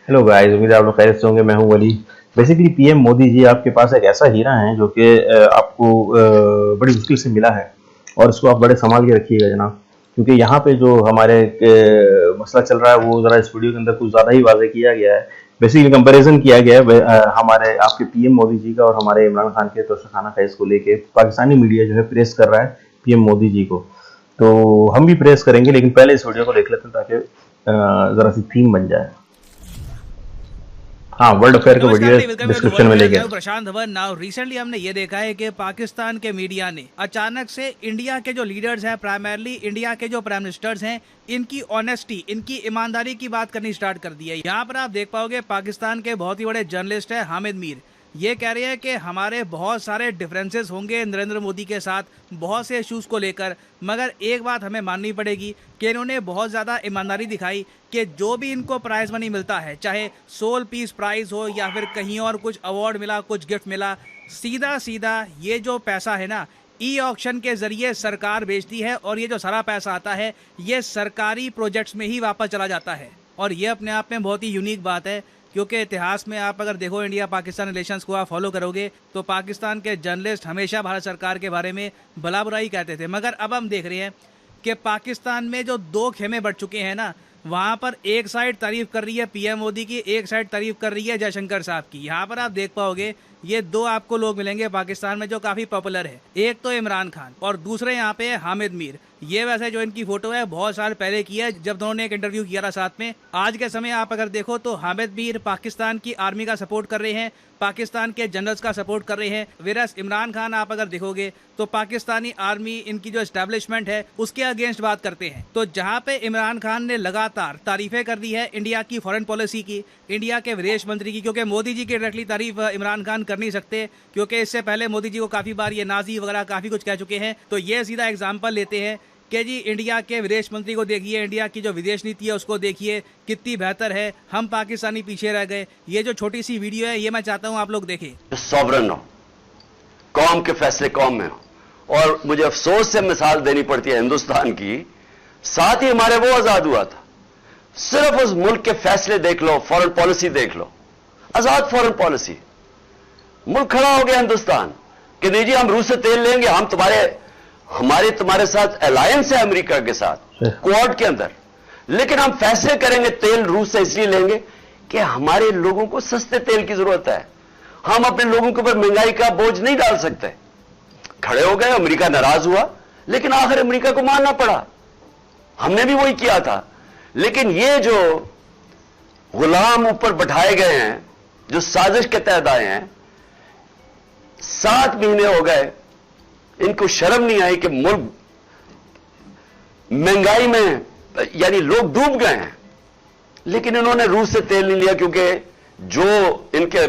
Hello guys, उम्मीद है आप लोग खैरियत से होंगे। मैं हूं वली। बेसिकली पीएम मोदी जी आपके पास एक ऐसा हीरा है जो कि आपको बड़ी मुश्किल से मिला है, और इसको आप बड़े संभाल के रखिएगा जनाब। क्योंकि यहाँ पे जो हमारे मसला चल रहा है वो ज़रा इस वीडियो के अंदर कुछ ज़्यादा ही वाज़ेह किया गया है। बेसिकली कंपैरिजन किया गया है हमारे आपके पीएम मोदी जी का और हमारे इमरान खान के तोशाखाना खैज को लेके। पाकिस्तानी मीडिया जो है प्रेस कर रहा है पीएम मोदी जी को, तो हम भी प्रेस करेंगे, लेकिन पहले इस वीडियो को देख लेते हैं ताकि ज़रा सी थीम बन जाए। हाँ, वर्ल्ड अफेयर का नमस्कार वीडियो नहीं, वेलकम टू डिस्क्रिप्शन वर्ल्ड में अफेयर। लेके। मैं हूं प्रशांत धवन। नाउ रिसेंटली हमने ये देखा है कि पाकिस्तान के मीडिया ने अचानक से इंडिया के जो लीडर्स हैं, प्राइमरली इंडिया के जो प्राइम मिनिस्टर्स हैं, इनकी ऑनेस्टी, इनकी ईमानदारी की बात करनी स्टार्ट कर दी है। यहाँ पर आप देख पाओगे पाकिस्तान के बहुत ही बड़े जर्नलिस्ट हैं हामिद मीर, ये कह रहे हैं कि हमारे बहुत सारे डिफरेंसेस होंगे नरेंद्र मोदी के साथ बहुत से इश्यूज़ को लेकर, मगर एक बात हमें माननी पड़ेगी कि इन्होंने बहुत ज़्यादा ईमानदारी दिखाई कि जो भी इनको प्राइज़ मनी मिलता है, चाहे सोल पीस प्राइज़ हो या फिर कहीं और कुछ अवार्ड मिला, कुछ गिफ्ट मिला, सीधा सीधा ये जो पैसा है ना, ई ऑक्शन के ज़रिए सरकार बेचती है और ये जो सारा पैसा आता है ये सरकारी प्रोजेक्ट्स में ही वापस चला जाता है। और ये अपने आप में बहुत ही यूनिक बात है, क्योंकि इतिहास में आप अगर देखो इंडिया पाकिस्तान रिलेशंस को आप फॉलो करोगे तो पाकिस्तान के जर्नलिस्ट हमेशा भारत सरकार के बारे में भला बुराई कहते थे। मगर अब हम देख रहे हैं कि पाकिस्तान में जो दो खेमे बढ़ चुके हैं ना, वहाँ पर एक साइड तारीफ कर रही है पीएम मोदी की, एक साइड तारीफ कर रही है जयशंकर साहब की। यहाँ पर आप देख पाओगे ये दो आपको लोग मिलेंगे पाकिस्तान में जो काफ़ी पॉपुलर है, एक तो इमरान खान और दूसरे यहाँ पे है हामिद मीर। ये वैसे जो इनकी फोटो है बहुत साल पहले की है, जब दोनों ने एक इंटरव्यू किया था साथ में। आज के समय आप अगर देखो तो हामिद मीर पाकिस्तान की आर्मी का सपोर्ट कर रहे हैं, पाकिस्तान के जनरल्स का सपोर्ट कर रहे हैं, वेरस इमरान खान आप अगर देखोगे तो पाकिस्तानी आर्मी, इनकी जो एस्टेब्लिशमेंट है उसके अगेंस्ट बात करते हैं। तो जहाँ पे इमरान खान ने लगातार तारीफें कर दी है इंडिया की फॉरेन पॉलिसी की, इंडिया के विदेश मंत्री की, क्योंकि मोदी जी की डायरेक्टली तारीफ इमरान खान कर नहीं सकते, क्योंकि इससे पहले मोदी जी को काफ़ी बार ये नाजी वगैरह काफ़ी कुछ कह चुके हैं। तो ये सीधा एग्जाम्पल लेते हैं कि जी इंडिया के विदेश मंत्री को देखिए, इंडिया की जो विदेश नीति है उसको देखिए कितनी बेहतर है, हम पाकिस्तानी पीछे रह गए। ये जो छोटी सी वीडियो है ये मैं चाहता हूँ आप लोग देखें। सॉवरन हो, कौम के फैसले कौम में हो, और मुझे अफसोस से मिसाल देनी पड़ती है हिंदुस्तान की, साथ ही हमारे वो आजाद हुआ था। सिर्फ उस मुल्क के फैसले देख लो, फॉरेन पॉलिसी देख लो, आजाद फॉरेन पॉलिसी। मुल्क खड़ा हो गया हिंदुस्तान कि नहीं जी हम रूस से तेल लेंगे, हम तुम्हारे साथ अलायंस है अमेरिका के साथ क्वाड के अंदर, लेकिन हम फैसले करेंगे तेल रूस से इसलिए लेंगे कि हमारे लोगों को सस्ते तेल की जरूरत है, हम अपने लोगों के ऊपर महंगाई का बोझ नहीं डाल सकते। खड़े हो गए, अमेरिका नाराज हुआ, लेकिन आखिर अमेरिका को मानना पड़ा। हमने भी वही किया था। लेकिन ये जो गुलाम ऊपर बैठाए गए हैं, जो साजिश के तहत आए हैं, 7 महीने हो गए, इनको शर्म नहीं आई कि मुल्क महंगाई में, यानी लोग डूब गए हैं, लेकिन इन्होंने रूस से तेल नहीं लिया क्योंकि जो इनके।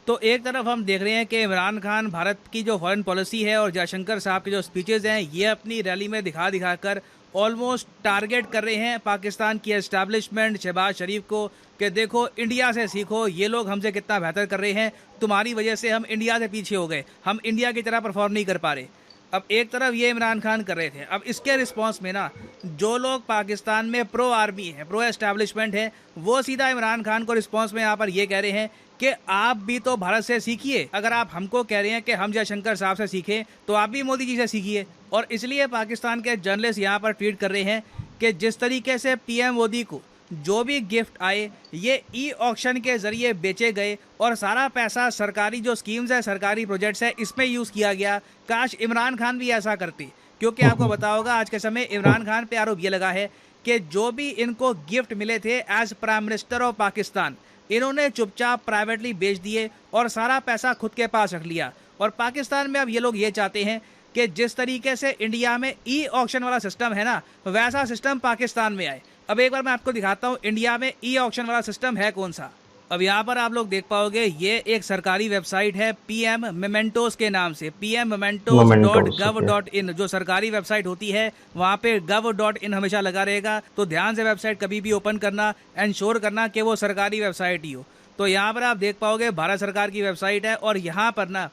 तो एक तरफ हम देख रहे हैं कि इमरान खान भारत की जो फॉरेन पॉलिसी है और जयशंकर साहब के जो स्पीचेज हैं ये अपनी रैली में दिखा दिखाकर ऑलमोस्ट टारगेट कर रहे हैं पाकिस्तान की एस्टैब्लिशमेंट, शहबाज शरीफ को, कि देखो इंडिया से सीखो, ये लोग हमसे कितना बेहतर कर रहे हैं, तुम्हारी वजह से हम इंडिया से पीछे हो गए, हम इंडिया की तरह परफॉर्म नहीं कर पा रहे। अब एक तरफ ये इमरान खान कर रहे थे, अब इसके रिस्पांस में ना जो लोग पाकिस्तान में प्रो आर्मी है, प्रो एस्टैब्लिशमेंट है, वो सीधा इमरान खान को रिस्पांस में यहाँ पर ये कह रहे हैं कि आप भी तो भारत से सीखिए। अगर आप हमको कह रहे हैं कि हम जयशंकर साहब से सीखें तो आप भी मोदी जी से सीखिए। और इसलिए पाकिस्तान के जर्नलिस्ट यहाँ पर ट्वीट कर रहे हैं कि जिस तरीके से पीएम मोदी को जो भी गिफ्ट आए ये ई ऑक्शन के ज़रिए बेचे गए और सारा पैसा सरकारी जो स्कीम्स है, सरकारी प्रोजेक्ट्स है, इसमें यूज़ किया गया। काश इमरान खान भी ऐसा करते, क्योंकि आपको पता होगा आज के समय इमरान खान पे आरोप ये लगा है कि जो भी इनको गिफ्ट मिले थे as prime minister of Pakistan, इन्होंने चुपचाप प्राइवेटली बेच दिए और सारा पैसा खुद के पास रख लिया। और पाकिस्तान में अब ये लोग ये चाहते हैं कि जिस तरीके से इंडिया में ई ऑक्शन वाला सिस्टम है ना, वैसा सिस्टम पाकिस्तान में आए। अब एक बार मैं आपको दिखाता हूँ इंडिया में ई ऑक्शन वाला सिस्टम है कौन सा। अब यहाँ पर आप लोग देख पाओगे ये एक सरकारी वेबसाइट है पीएम मेमेंटोस के नाम से, pmmementos.gov.in, जो सरकारी वेबसाइट होती है वहाँ पे gov.in हमेशा लगा रहेगा। तो ध्यान से वेबसाइट कभी भी ओपन करना, इंश्योर करना कि वो सरकारी वेबसाइट ही हो। तो यहाँ पर आप देख पाओगे भारत सरकार की वेबसाइट है और यहाँ पर ना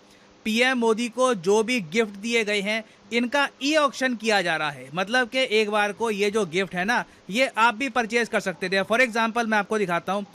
पीएम मोदी को जो भी गिफ्ट दिए गए हैं इनका ई ऑक्शन किया जा रहा है। मतलब कि एक बार को ये जो गिफ्ट है ना ये आप भी परचेज कर सकते थे। फॉर एग्जांपल मैं आपको दिखाता हूँ,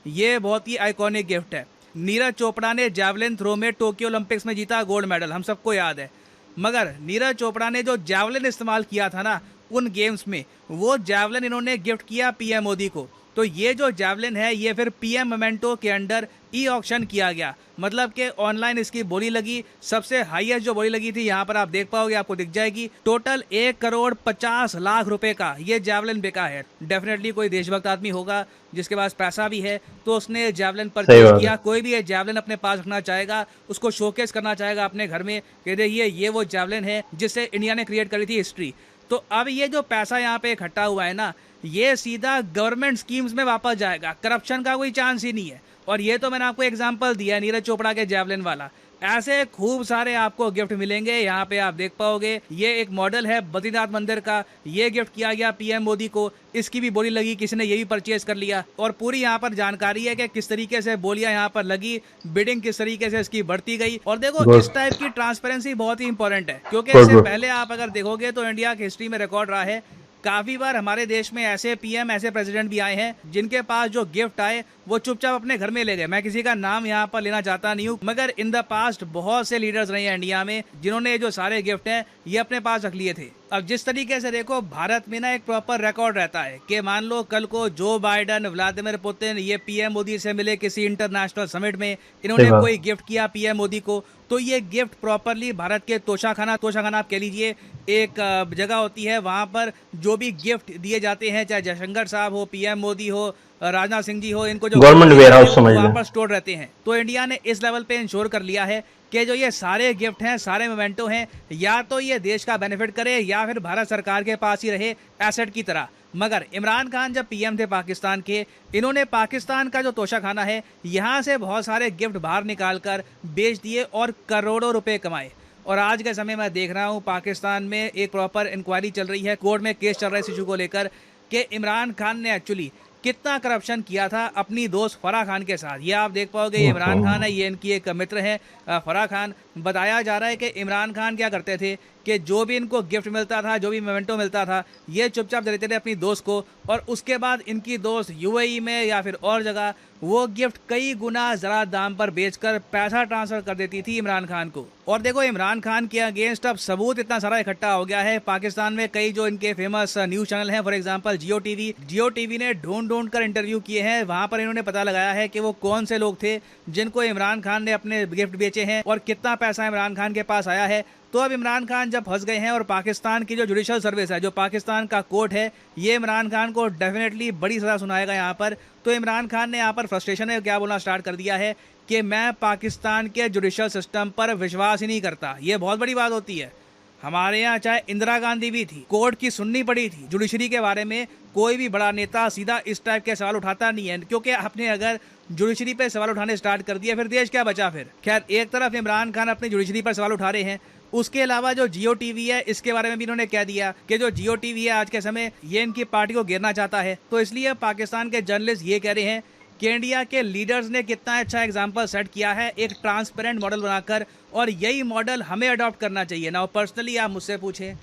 ये बहुत ही आइकॉनिक गिफ्ट है। नीरज चोपड़ा ने जैवलिन थ्रो में टोक्यो ओलंपिक्स में जीता गोल्ड मेडल, हम सबको याद है। मगर नीरज चोपड़ा ने जो जैवलिन इस्तेमाल किया था ना उन गेम्स में, वो जैवलिन इन्होंने गिफ्ट किया पीएम मोदी को। तो ये जो जैवलिन है ये फिर पीएम मोमेंटो के अंडर ई ऑक्शन किया गया, मतलब कि ऑनलाइन इसकी बोली लगी। सबसे हाईएस्ट जो बोली लगी थी, यहाँ पर आप देख पाओगे, आपको दिख जाएगी, टोटल 1,50,00,000 रुपए का ये जैवलिन बिका है। डेफिनेटली कोई देशभक्त आदमी होगा जिसके पास पैसा भी है, तो उसने जैवलिन परचेज किया। कोई भी ये जैवलिन अपने पास रखना चाहेगा, उसको शोकेस करना चाहेगा अपने घर में कि देखिए ये वो जैवलिन है जिससे इंडिया ने क्रिएट करी थी हिस्ट्री। तो अब ये जो पैसा यहाँ पे इकट्ठा हुआ है ना, ये सीधा गवर्नमेंट स्कीम्स में वापस जाएगा, करप्शन का कोई चांस ही नहीं है। और ये तो मैंने आपको एग्जांपल दिया नीरज चोपड़ा के जैवलिन वाला, ऐसे खूब सारे आपको गिफ्ट मिलेंगे। यहाँ पे आप देख पाओगे, ये एक मॉडल है बद्रीनाथ मंदिर का, ये गिफ्ट किया गया पीएम मोदी को, इसकी भी बोली लगी, किसी ने ये भी परचेज कर लिया। और पूरी यहाँ पर जानकारी है कि किस तरीके से बोलियां यहाँ पर लगी, बिडिंग किस तरीके से इसकी बढ़ती गई। और देखो इस टाइप की ट्रांसपेरेंसी बहुत ही इंपॉर्टेंट है, क्योंकि इससे पहले आप अगर देखोगे तो इंडिया की हिस्ट्री में रिकॉर्ड रहा है, काफी बार हमारे देश में ऐसे पीएम, ऐसे प्रेसिडेंट भी आए हैं जिनके पास जो गिफ्ट आए वो चुपचाप अपने घर में ले गए। मैं किसी का नाम यहाँ पर लेना चाहता नहीं हूँ, मगर इन द पास्ट बहुत से लीडर्स रहे हैं इंडिया में जिन्होंने जो सारे गिफ्ट हैं ये अपने पास रख लिए थे। अब जिस तरीके से देखो, भारत में ना एक प्रॉपर रिकॉर्ड रहता है कि मान लो कल को जो बाइडन, व्लादिमीर पुतिन ये पीएम मोदी से मिले किसी इंटरनेशनल समिट में, इन्होंने कोई गिफ्ट किया पीएम मोदी को, तो ये गिफ्ट प्रॉपरली भारत के तोशाखाना आप कह लीजिए, एक जगह होती है, वहां पर जो भी गिफ्ट दिए जाते हैं, चाहे जयशंकर साहब हो, पीएम मोदी हो, राजनाथ सिंह जी हो, इनको जो गवर्नमेंट वेयर हाउस समझ वहां पर स्टोर रहते हैं। तो इंडिया ने इस लेवल पे इंश्योर कर लिया है कि जो ये सारे गिफ्ट हैं, सारे मोमेंटो हैं, या तो ये देश का बेनिफिट करे या फिर भारत सरकार के पास ही रहे एसेट की तरह। मगर इमरान खान जब पीएम थे पाकिस्तान के, इन्होंने पाकिस्तान का जो तोशाखाना है यहाँ से बहुत सारे गिफ्ट बाहर निकाल कर बेच दिए और करोड़ों रुपए कमाए। और आज के समय में देख रहा हूँ पाकिस्तान में एक प्रॉपर इंक्वायरी चल रही है, कोर्ट में केस चल रहा है इस इशू को लेकर कि इमरान खान ने एक्चुअली कितना करप्शन किया था अपनी दोस्त फराह खान के साथ। ये आप देख पाओगे, ये इमरान खान है, ये इनकी एक मित्र है फराह खान। बताया जा रहा है कि इमरान खान क्या करते थे कि जो भी इनको गिफ्ट मिलता था, जो भी मोमेंटो मिलता था, ये चुपचाप दे देते थे अपनी दोस्त को, और उसके बाद इनकी दोस्त यूएई में या फिर और जगह वो गिफ्ट कई गुना ज़्यादा दाम पर बेचकर पैसा ट्रांसफर कर देती थी इमरान खान को। और देखो इमरान खान के अगेंस्ट अब सबूत इतना सारा इकट्ठा हो गया है पाकिस्तान में। कई जो इनके फेमस न्यूज़ चैनल हैं, फॉर एग्जांपल जियो टीवी ने ढूंढ कर इंटरव्यू किए हैं। वहां पर इन्होंने पता लगाया है कि वो कौन से लोग थे जिनको इमरान खान ने अपने गिफ्ट बेचे हैं और कितना पैसा इमरान खान के पास आया है। तो अब इमरान खान जब फंस गए हैं और पाकिस्तान की जो जुडिशल सर्विस है, जो पाकिस्तान का कोर्ट है, ये इमरान खान को डेफिनेटली बड़ी सज़ा सुनाएगा यहाँ पर। तो इमरान खान ने यहाँ पर फ्रस्ट्रेशन में क्या बोलना स्टार्ट कर दिया है कि मैं पाकिस्तान के जुडिशल सिस्टम पर विश्वास ही नहीं करता। ये बहुत बड़ी बात होती है। हमारे यहाँ चाहे इंदिरा गांधी भी थी, कोर्ट की सुननी पड़ी थी जुडिशरी के बारे में। कोई भी बड़ा नेता सीधा इस टाइप के सवाल उठाता नहीं है, क्योंकि आपने अगर जुडिशरी पे सवाल उठाने स्टार्ट कर दिया फिर देश क्या बचा फिर। खैर, एक तरफ इमरान खान अपनी जुडिशरी पर सवाल उठा रहे हैं, उसके अलावा जो जियो टीवी है इसके बारे में भी इन्होंने कह दिया कि जो जियो टीवी है आज के समय ये इनकी पार्टी को घेरना चाहता है। तो इसलिए पाकिस्तान के जर्नलिस्ट ये कह रहे हैं कि इंडिया के लीडर्स ने कितना अच्छा एग्जाम्पल सेट किया है एक ट्रांसपेरेंट मॉडल बनाकर, और यही मॉडल हमें अडॉप्ट करना चाहिए। नाउ पर्सनली आप मुझसे पूछें,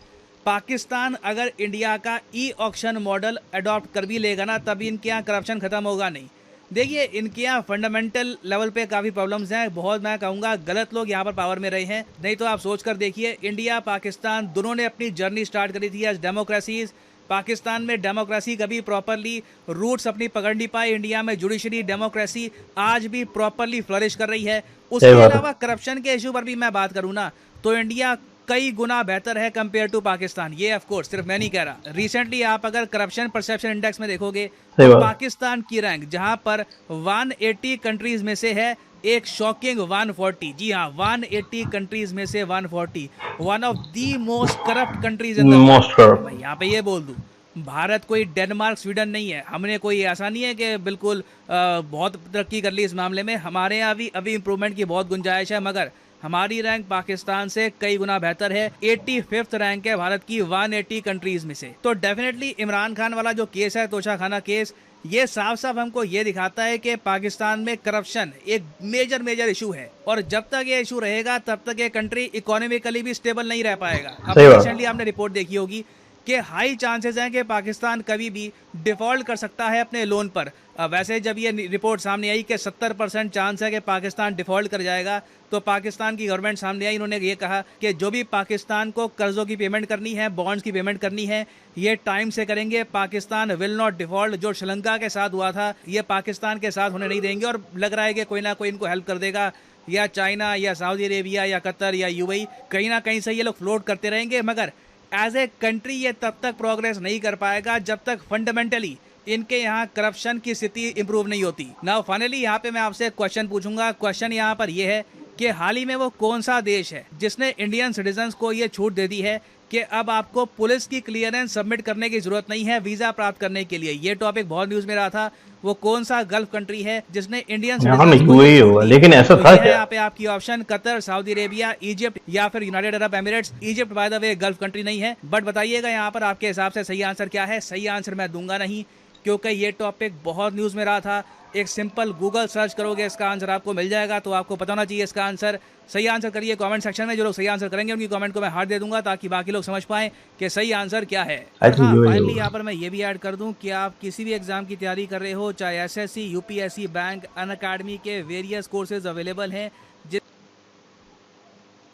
पाकिस्तान अगर इंडिया का ई ऑक्शन मॉडल अडॉप्ट कर भी लेगा ना, तभी इनके यहाँ करप्शन खत्म होगा नहीं। देखिए इनके यहाँ फंडामेंटल लेवल पे काफ़ी प्रॉब्लम्स हैं, बहुत मैं कहूँगा गलत लोग यहाँ पर पावर में रहे हैं। नहीं तो आप सोच कर देखिए, इंडिया पाकिस्तान दोनों ने अपनी जर्नी स्टार्ट करी थी एज डेमोक्रेसीज। पाकिस्तान में डेमोक्रेसी कभी प्रॉपरली रूट्स अपनी पकड़ नहीं पाई, इंडिया में जुडिशरी डेमोक्रेसी आज भी प्रॉपरली फ्लरिश कर रही है। उसके अलावा करप्शन के इशू पर भी मैं बात करूँ ना, तो इंडिया कई गुना बेहतर है कंपेयर टू पाकिस्तान। ये ऑफ कोर्स सिर्फ मैं नहीं कह रहा। रिसेंटली आप अगर करप्शन परसेप्शन इंडेक्स में देखोगे तो पाकिस्तान की रैंक जहां पर 180 कंट्रीज में से है एक शॉकिंग 140। जी हाँ, 180 कंट्रीज में से 140, one of the most corrupt countries in the world. मैं यहाँ पे ये बोल दूं, भारत कोई डेनमार्क स्वीडन नहीं है। हमने कोई ऐसा नहीं है कि बिल्कुल बहुत तरक्की कर ली इस मामले में। हमारे यहाँ भी अभी इम्प्रूवमेंट की बहुत गुंजाइश है, मगर हमारी रैंक पाकिस्तान से कई गुना बेहतर है। 85th रैंक है भारत की 180 कंट्रीज में से। तो डेफिनेटली इमरान खान वाला जो केस है, तोशाखाना केस, ये साफ साफ हमको ये दिखाता है कि पाकिस्तान में करप्शन एक मेजर इशू है, और जब तक ये इशू रहेगा तब तक ये कंट्री इकोनॉमिकली भी स्टेबल नहीं रह पाएगा। अब रिसेंटली आपने रिपोर्ट देखी होगी कि हाई चांसेस हैं कि पाकिस्तान कभी भी डिफ़ॉल्ट कर सकता है अपने लोन पर। वैसे जब ये रिपोर्ट सामने आई कि 70% चांस है कि पाकिस्तान डिफ़ॉल्ट कर जाएगा, तो पाकिस्तान की गवर्नमेंट सामने आई, इन्होंने ये कहा कि जो भी पाकिस्तान को कर्ज़ों की पेमेंट करनी है, बॉन्ड्स की पेमेंट करनी है, ये टाइम से करेंगे। Pakistan will not default. जो श्रीलंका के साथ हुआ था, ये पाकिस्तान के साथ होने नहीं देंगे, और लग रहा है कि कोई ना कोई इनको हेल्प कर देगा, या चाइना या सऊदी अरेबिया या कतर या यूएई, कहीं ना कहीं से ये लोग फ्लोट करते रहेंगे। मगर एज ए कंट्री ये तब तक प्रोग्रेस नहीं कर पाएगा जब तक फंडामेंटली इनके यहाँ करप्शन की स्थिति इंप्रूव नहीं होती। नाउ फाइनली यहाँ पे मैं आपसे एक क्वेश्चन पूछूंगा। क्वेश्चन यहाँ पर यह है कि हाल ही में वो कौन सा देश है जिसने इंडियन सिटीजन्स को ये छूट दे दी है कि अब आपको पुलिस की क्लियरेंस सबमिट करने की जरूरत नहीं है वीजा प्राप्त करने के लिए। ये टॉपिक बहुत न्यूज में रहा था। वो कौन सा गल्फ कंट्री है जिसने इंडियन सिटीजन्स को यूएई होगा, लेकिन ऐसा था क्या? यहाँ पे आपकी option Qatar, Saudi Arabia, Egypt या फिर United Arab Emirates. Egypt by the way gulf country नहीं है, बट बताइएगा यहाँ पर आपके हिसाब से सही आंसर क्या है। सही आंसर मैं दूंगा नहीं, क्योंकि ये टॉपिक बहुत न्यूज़ में रहा था। एक सिंपल गूगल सर्च करोगे, इसका आंसर आपको मिल जाएगा, तो आपको पता होना चाहिए इसका आंसर। सही आंसर करिए कमेंट सेक्शन में। जो लोग सही आंसर करेंगे उनकी कमेंट को मैं हार्ट दे दूंगा, ताकि बाकी लोग समझ पाएं कि सही आंसर क्या है। हाँ, फाइनली यहाँ पर मैं ये भी ऐड कर दूं कि आप किसी भी एग्जाम की तैयारी कर रहे हो, चाहे एसएससी, यूपीएससी, बैंक, अनअकैडमी के वेरियस कोर्सेज अवेलेबल हैं, जिस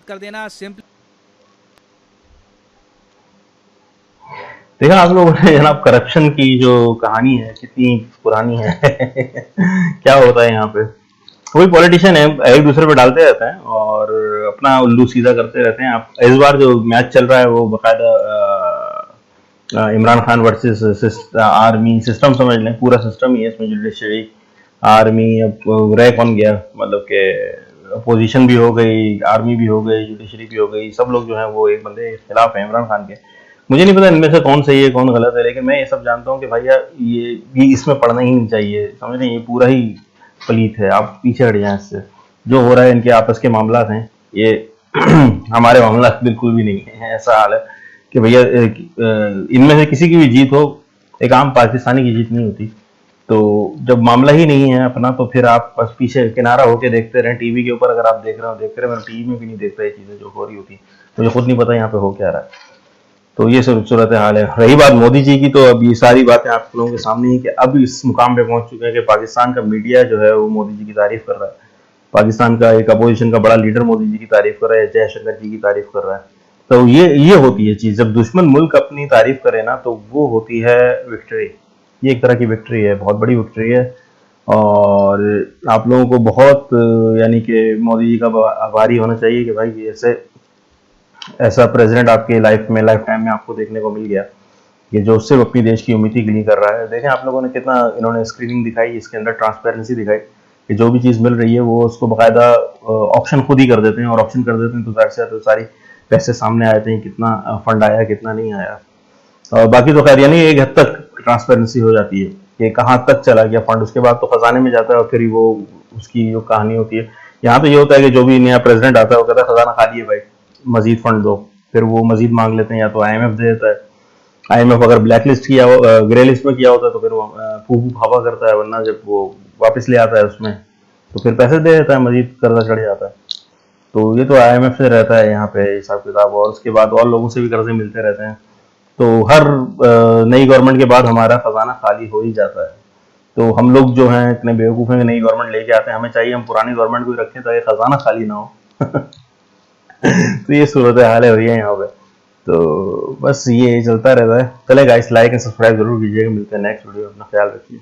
कर देना सिंपल। देखा आप लोगों ने जनाब, करप्शन की जो कहानी है कितनी पुरानी है। क्या होता है यहाँ पे, कोई पॉलिटिशियन है एक दूसरे पे डालते रहते हैं और अपना उल्लू सीधा करते रहते हैं। आप इस बार जो मैच चल रहा है वो बकायदा Imran Khan versus army system समझ लें, पूरा सिस्टम ही है इसमें। जुडिशरी, आर्मी, अब रह कौन गया, मतलब कि अपोजिशन भी हो गई, आर्मी भी हो गई, जुडिशरी भी हो गई, सब लोग जो है वो एक बंदे के खिलाफ है, इमरान खान के। मुझे नहीं पता इनमें से कौन सही है कौन गलत है, लेकिन मैं ये सब जानता हूँ कि भैया ये इसमें पढ़ना ही नहीं चाहिए, समझ रहे हैं, ये पूरा ही पलीत है। आप पीछे हट जाएं इससे। जो हो रहा है इनके आपस के मामला हैं, ये हमारे मामला बिल्कुल भी नहीं है। ऐसा हाल है कि भैया इनमें से किसी की भी जीत हो, एक आम पाकिस्तानी की जीत नहीं होती। तो जब मामला ही नहीं है अपना, तो फिर आप बस पीछे किनारा होकर देखते रहें। टीवी के ऊपर अगर आप देख रहे हो, मैं टीवी में भी नहीं देखता ये चीज़ें जो हो रही होती, मुझे खुद नहीं पता यहाँ पे हो क्या रहा है। तो ये सूरत हाल है। रही बात मोदी जी की, तो अब ये सारी बातें आप लोगों के सामने ही कि अब इस मुकाम पे पहुंच चुके हैं कि पाकिस्तान का मीडिया जो है वो मोदी जी की तारीफ कर रहा है। पाकिस्तान का एक अपोजिशन का बड़ा लीडर मोदी जी की तारीफ कर रहा है, जयशंकर जी की तारीफ कर रहा है। तो ये होती है चीज़, जब दुश्मन मुल्क अपनी तारीफ करे ना, तो वो होती है विक्ट्री। ये एक तरह की विक्ट्री है, बहुत बड़ी विक्ट्री है। और आप लोगों को बहुत यानी कि मोदी जी का आभारी होना चाहिए कि भाई ऐसा प्रेसिडेंट आपके लाइफ टाइम में आपको देखने को मिल गया, कि जो सिर्फ अपनी देश की उम्मीद के लिए कर रहा है। देखें आप लोगों ने कितना इन्होंने स्क्रीनिंग दिखाई, इसके अंदर ट्रांसपेरेंसी दिखाई कि जो भी चीज़ मिल रही है वो उसको बाकायदा ऑप्शन खुद ही कर देते हैं, और ऑप्शन कर देते हैं तो ज़ाहिर सी बात है सारी पैसे सामने आते हैं, कितना फंड आया कितना नहीं आया। और बाकी तो खैर यानी एक हद तक ट्रांसपेरेंसी हो जाती है कि कहाँ तक चला गया फंड, उसके बाद तो खजाने में जाता है और फिर वो उसकी जो कहानी होती है। यहाँ तो ये होता है कि जो भी नया प्रेसिडेंट आता है वो कहता है खजाना खाली है भाई, मजीद फंड दो। फिर वो मजीद मांग लेते हैं, या तो आईएमएफ दे देता है। आईएमएफ अगर ब्लैक लिस्ट किया हो, ग्रे लिस्ट में किया होता है, तो फिर वो फूफू फाफा करता है, वरना जब वो वापस ले आता है उसमें तो फिर पैसे दे देता है, मजीद कर्जा चढ़ जाता है। तो ये तो आईएमएफ से रहता है यहाँ पे हिसाब किताब, और उसके बाद और लोगों से भी कर्जे मिलते रहते हैं। तो हर नई गवर्नमेंट के बाद हमारा खजाना खाली हो ही जाता है। तो हम लोग जो हैं इतने बेवकूफ़ हैं कि नई गवर्नमेंट लेके आते हैं, हमें चाहिए हम पुरानी गवर्नमेंट को ही रखें ताकि खजाना खाली ना हो। तो ये सूरत हाल है भैया यहाँ पे। तो बस ये चलता रहता है। चले गाइस, लाइक एंड सब्सक्राइब जरूर कीजिएगा। मिलते हैं नेक्स्ट वीडियो, अपना ख्याल रखिए।